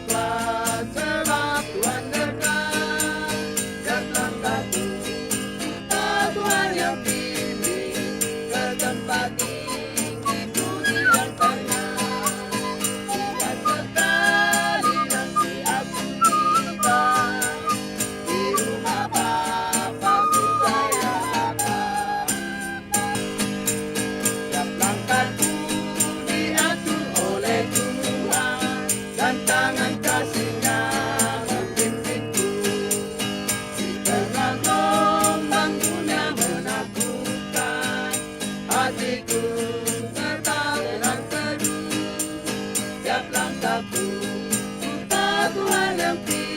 Sebab Tuhan dekat, setiap langkahku. Tuhan yang pilih ke tempat tinggi ku diantarnya. Dan sekali nanti aku tiba di rumah Bapa-Ku saya akan. Setiap langkahku diatur oleh Tuhan, dan tangan kasih-Nya membimbingku. Di tengah gelombang dunia menakutkan, hatiku tetap tenang teduh. Setiap langkahku, Tuhan yang pilih